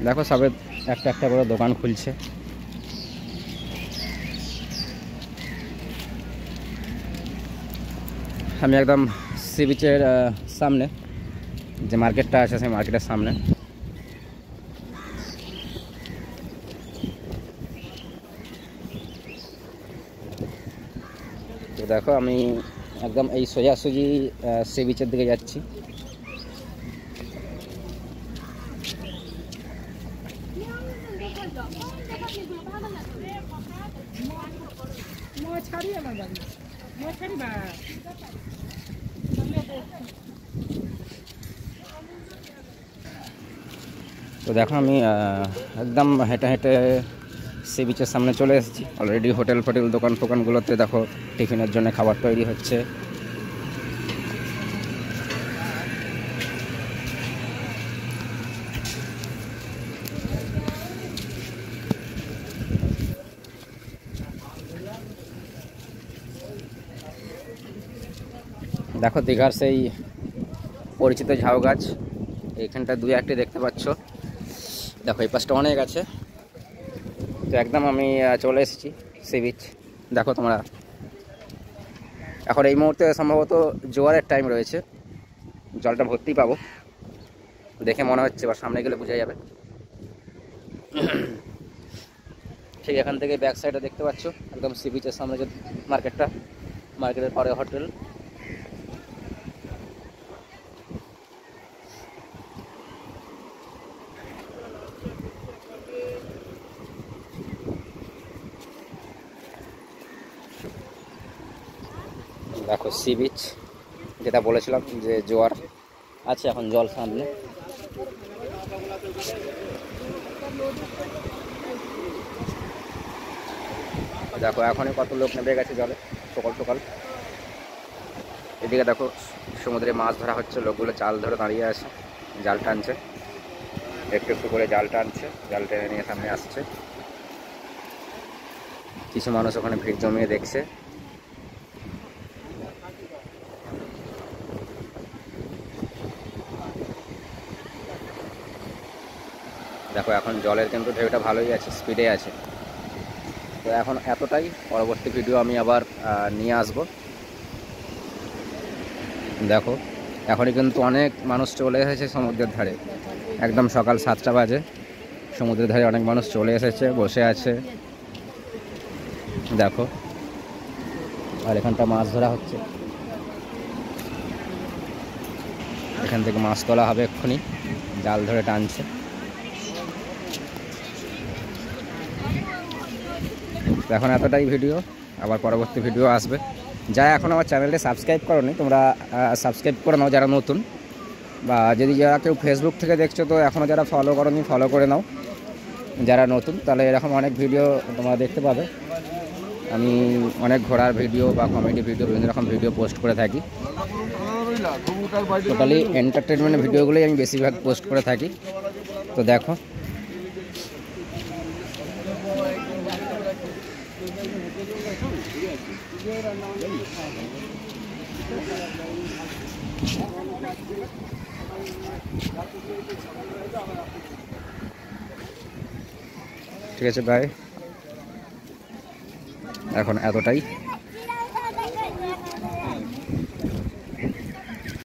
দেখো সবে একটা একটা করে দোকান খুলছে। আমি একদম সি বিচের সামনে যে মার্কেটটা আছে সেই মার্কেটের সামনে। তো দেখো আমি একদম এই সোজাসুজি সি বিচের দিকে যাচ্ছি। তো দেখো আমি একদম হেঁটে হেঁটে সি বিচের সামনে চলে এসেছি। অলরেডি হোটেল দোকান ফোকানগুলোতে দেখো টিফিনের জন্য খাবার তৈরি হচ্ছে। দেখো দীঘার সেই পরিচিত ঝাউ গাছ, এইখানটা দুই একটি দেখতে পাচ্ছ। দেখো এই পাশটা অনেক আছে। তো একদম আমি চলে এসেছি সি বিচ। দেখো তোমরা, এখন এই মুহূর্তে সম্ভবত জোয়ারের টাইম রয়েছে, জলটা ভর্তি পাবো দেখে মনে হচ্ছে, বা সামনে গেলে বোঝা যাবে। ঠিক এখান থেকে ব্যাক সাইডে দেখতে পাচ্ছ একদম সি বিচের সামনে যে মার্কেটটা, মার্কেটের পরে হোটেল। দেখো সি বিচ, যেটা বলেছিলাম যে জোয়ার আছে, এখন জল সামনে। দেখো এখনই কত লোক নেমে গেছে জলে, সকাল সকাল। এদিকে দেখো সমুদ্রে মাছ ধরা হচ্ছে, লোকগুলো জাল ধরে দাঁড়িয়ে আছে, জাল টানছে, একটু একটু করে জাল টানছে, জাল টেনে নিয়ে সামনে আসছে। কিছু মানুষ ওখানে ভিড় জমিয়ে দেখছে। দেখো এখন জলের কিন্তু ঢেউটা ভালোই আছে, স্পিডে আছে। তো এখন এতটাই, পরবর্তী ভিডিও আমি আবার নিয়ে আসব। দেখো এখনই কিন্তু অনেক মানুষ চলে এসেছে সমুদ্রের ধারে, একদম সকাল 7টা বাজে। সমুদ্রের ধারে অনেক মানুষ চলে এসেছে, বসে আছে দেখো। আর এখানটা মাছ ধরা হচ্ছে, এখান থেকে মাছ তোলা হবে এক্ষুনি, জাল ধরে টানছে। এখন এতটাই ভিডিও, আবার পরবর্তী ভিডিও আসবে। যা এখন আমার চ্যানেলটি সাবস্ক্রাইব করোনি তোমরা সাবস্ক্রাইব করে নাও যারা নতুন, বা যদি যারা কেউ ফেসবুক থেকে দেখছো তো এখনও যারা ফলো করোনি ফলো করে নাও যারা নতুন, তাহলে এরকম অনেক ভিডিও তোমরা দেখতে পাবে। আমি অনেক ঘোরার ভিডিও বা কমেডি ভিডিও, বিভিন্ন রকম ভিডিও পোস্ট করে থাকি। টোটালি এন্টারটেনমেন্ট ভিডিওগুলোই আমি বেশিরভাগ পোস্ট করে থাকি। তো দেখো ঠিক আছে, বাই। এখন এতটাই।